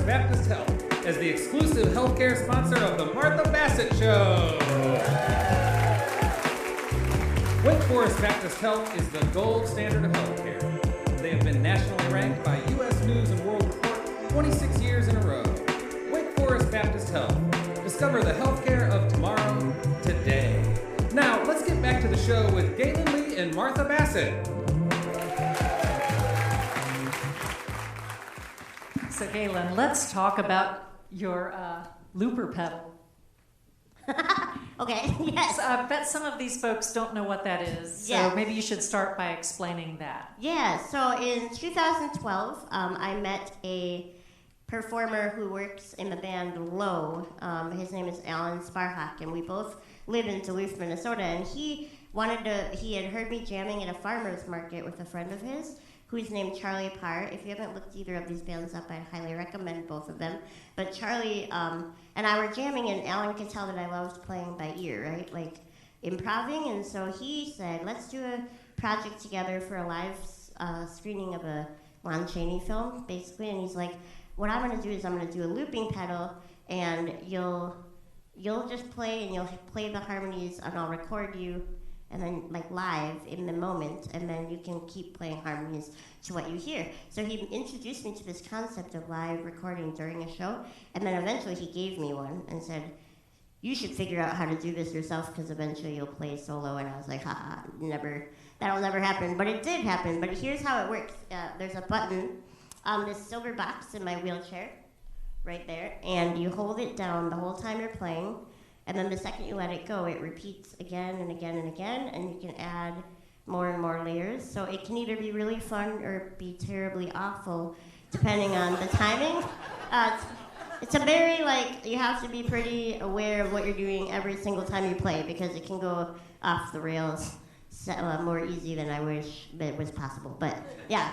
Forest Baptist Health as the exclusive healthcare sponsor of the Martha Bassett Show. Wake Forest Baptist Health is the gold standard of healthcare. They have been nationally ranked by U.S. News and World Report 26 years in a row. Wake Forest Baptist Health. Discover the healthcare of tomorrow, today. Now, let's get back to the show with Gaelynn Lee and Martha Bassett. So, Gaelynn, let's talk about your looper pedal. Okay, yes. So I bet some of these folks don't know what that is, so yes. Maybe you should start by explaining that. Yeah, so in 2012, I met a performer who works in the band Low. His name is Alan Sparhawk, and we both live in Duluth, Minnesota, and he had heard me jamming at a farmer's market with a friend of his, who's named Charlie Parr. If you haven't looked either of these bands up, I'd highly recommend both of them. But Charlie and I were jamming, and Alan could tell that I loved playing by ear, right? Like improvising. And so he said, let's do a project together for a live screening of a Lon Chaney film, basically. And he's like, what I'm gonna do is I'm gonna do a looping pedal, and you'll just play, and you'll play the harmonies, and I'll record you, and then like live in the moment, and then you can keep playing harmonies to what you hear. So he introduced me to this concept of live recording during a show, and then eventually he gave me one and said, you should figure out how to do this yourself, because eventually you'll play solo. And I was like, haha, that'll never happen. But it did happen. But here's how it works. There's a button on this silver box in my wheelchair right there, and you hold it down the whole time you're playing. And then the second you let it go, it repeats again and again and again, and you can add more and more layers. So it can either be really fun or be terribly awful, depending on the timing. It's a very, you have to be pretty aware of what you're doing every single time you play, because it can go off the rails more easy than I wish that it was possible. But yeah,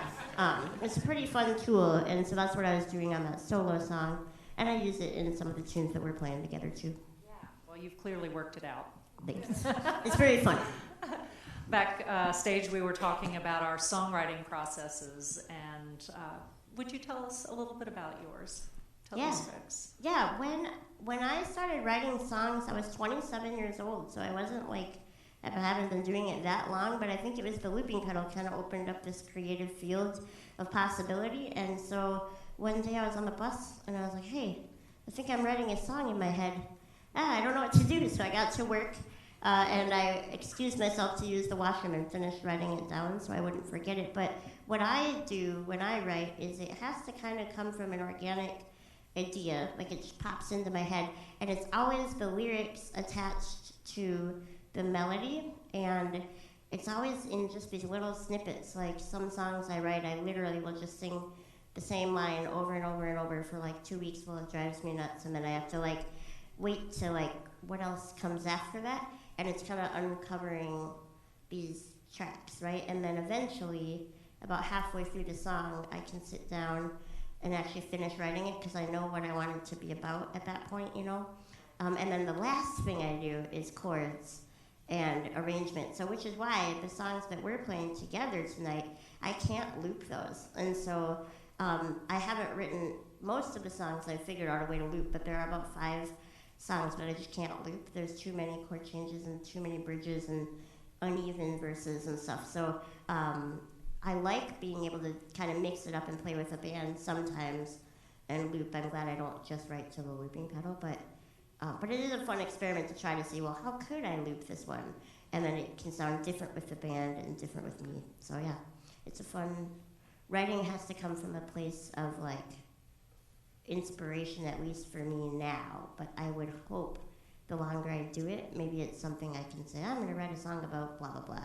it's a pretty fun tool, and so that's what I was doing on that solo song. And I use it in some of the tunes that we're playing together, too. You've clearly worked it out. Thanks. It's very fun. Backstage, we were talking about our songwriting processes, and would you tell us a little bit about yours? Tell these folks. Yeah, when I started writing songs, I was 27 years old, so I wasn't I haven't been doing it that long, but I think it was the looping pedal kind of opened up this creative field of possibility. And so one day I was on the bus, and I was like, hey, I think I'm writing a song in my head. I don't know what to do, so I got to work, and I excused myself to use the washroom and finished writing it down so I wouldn't forget it. But what I do when I write is it has to kind of come from an organic idea, it just pops into my head, and it's always the lyrics attached to the melody, and it's always in just these little snippets. Like some songs I write, I literally will just sing the same line over and over and over for 2 weeks while it drives me nuts, and then I have to wait to what else comes after that, and it's kind of uncovering these tracks, right? And then eventually, about halfway through the song, I can sit down and actually finish writing it, because I know what I want it to be about at that point, and then the last thing I do is chords and arrangement. So which is why the songs that we're playing together tonight, I can't loop those. And so I haven't written most of the songs. I figured out a way to loop, but there are about 5 songs that I just can't loop. There's too many chord changes and too many bridges and uneven verses and stuff. So I like being able to kind of mix it up and play with a band sometimes and loop. I'm glad I don't just write to the looping pedal, but it is a fun experiment to try to see, well, how could I loop this one? And then it can sound different with the band and different with me. So yeah, it's a fun, writing has to come from a place of inspiration, at least for me now, but I would hope the longer I do it, maybe it's something I can say, I'm going to write a song about blah, blah, blah,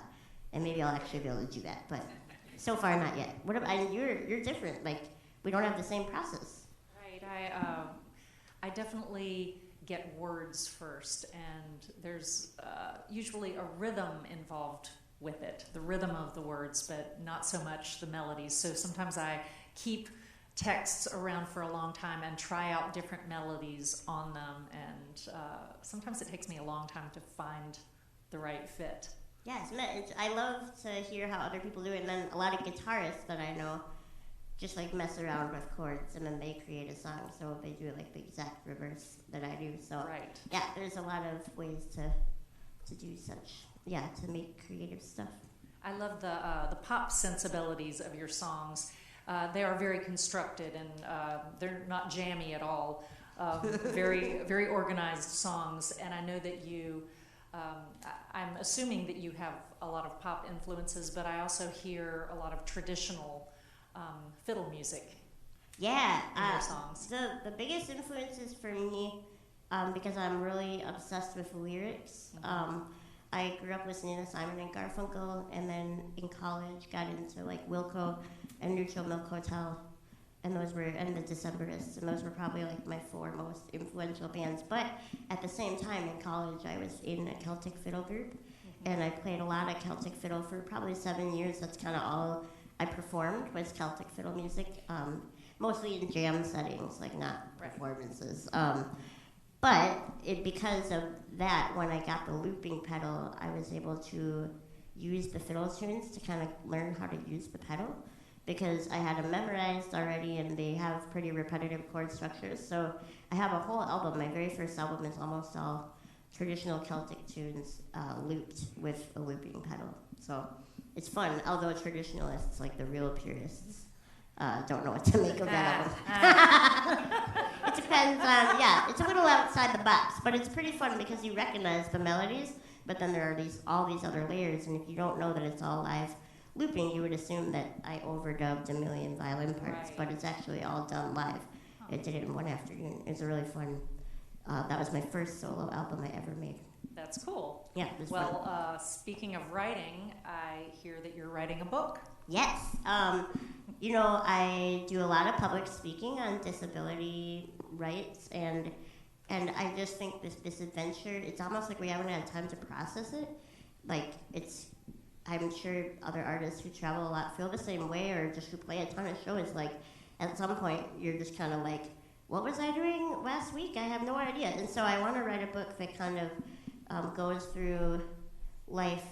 and maybe I'll actually be able to do that, but so far not yet. What about, you're different, we don't have the same process. Right, I definitely get words first, and there's usually a rhythm involved with it, the rhythm of the words, but not so much the melodies, so sometimes I keep texts around for a long time and try out different melodies on them, and sometimes it takes me a long time to find the right fit. Yes, I love to hear how other people do it, and then a lot of guitarists that I know just like mess around with chords, and then they create a song. So they do like the exact reverse that I do. So Right. yeah, there's a lot of ways to do such. Yeah, to make creative stuff. I love the pop sensibilities of your songs. They are very constructed, and they're not jammy at all. Very, very organized songs, and I know that you. I'm assuming that you have a lot of pop influences, but I also hear a lot of traditional fiddle music. Yeah, in your songs. The biggest influences for me, because I'm really obsessed with lyrics. I grew up listening to Simon and Garfunkel, and then in college got into like Wilco and Neutral Milk Hotel, and the Decemberists, and those were probably like my 4 most influential bands. But at the same time in college, I was in a Celtic fiddle group, and I played a lot of Celtic fiddle for probably 7 years. That's kind of all I performed was Celtic fiddle music, mostly in jam settings, like not performances. But because of that, when I got the looping pedal, I was able to use the fiddle tunes to kind of learn how to use the pedal, because I had them memorized already, and they have pretty repetitive chord structures. So I have a whole album. My very first album is almost all traditional Celtic tunes looped with a looping pedal. So it's fun, although traditionalists, like the real purists, don't know what to make of that album. It depends on, it's a little outside the box, but it's pretty fun because you recognize the melodies, but then there are all these other layers, and if you don't know that it's all live looping, you would assume that I overdubbed a million violin parts, but it's actually all done live. I did it in one afternoon. It was a really fun, that was my first solo album I ever made. That's cool. Yeah, it was fun. Speaking of writing, I hear that you're writing a book. Yes. I do a lot of public speaking on disability rights, and I just think this adventure, it's almost like we haven't had time to process it. Like, I'm sure other artists who travel a lot feel the same way, or just who play a ton of shows. Like, at some point, you're just kind of like, what was I doing last week? I have no idea. And so I want to write a book that kind of goes through life,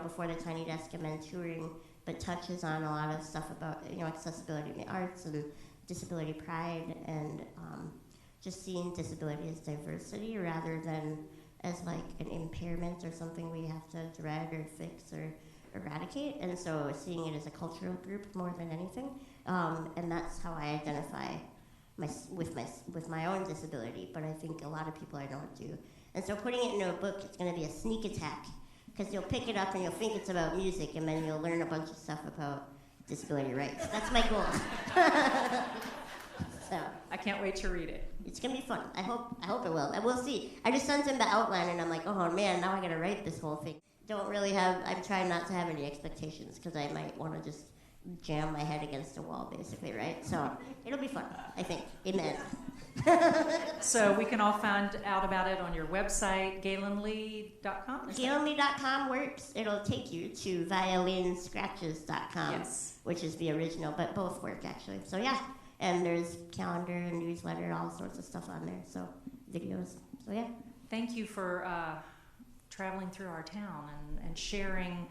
before the Tiny Desk and then touring, but touches on a lot of stuff about, accessibility in the arts and disability pride, and just seeing disability as diversity rather than as like an impairment or something we have to dread or fix or eradicate. And so seeing it as a cultural group more than anything, and that's how I identify with my own disability. But I think a lot of people I don't do. And so putting it into a book, it's going to be a sneak attack, because you'll pick it up and you'll think it's about music, and then you'll learn a bunch of stuff about disability rights. That's my goal. So I can't wait to read it. It's gonna be fun. I hope it will. And we'll see. I just sent him the outline, and I'm like, oh man, now I gotta write this whole thing. I'm trying not to have any expectations, because I might want to just jam my head against a wall, basically, right? So it'll be fun, I think. Amen. So we can all find out about it on your website, GaelynLee.com? GaelynLee.com works. It'll take you to violinscratches.com, yes, which is the original, but both work, actually. So yeah, and there's calendar and newsletter, all sorts of stuff on there, so videos. So yeah. Thank you for traveling through our town and sharing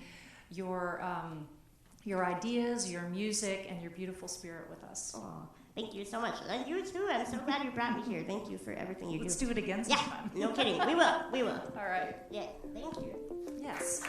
your ideas, your music, and your beautiful spirit with us. Oh, thank you so much. And you too. I'm so glad you brought me here. Thank you for everything you do. Let's do it again sometime. Yeah, no kidding. We will. All right. Yeah, thank you. Yes.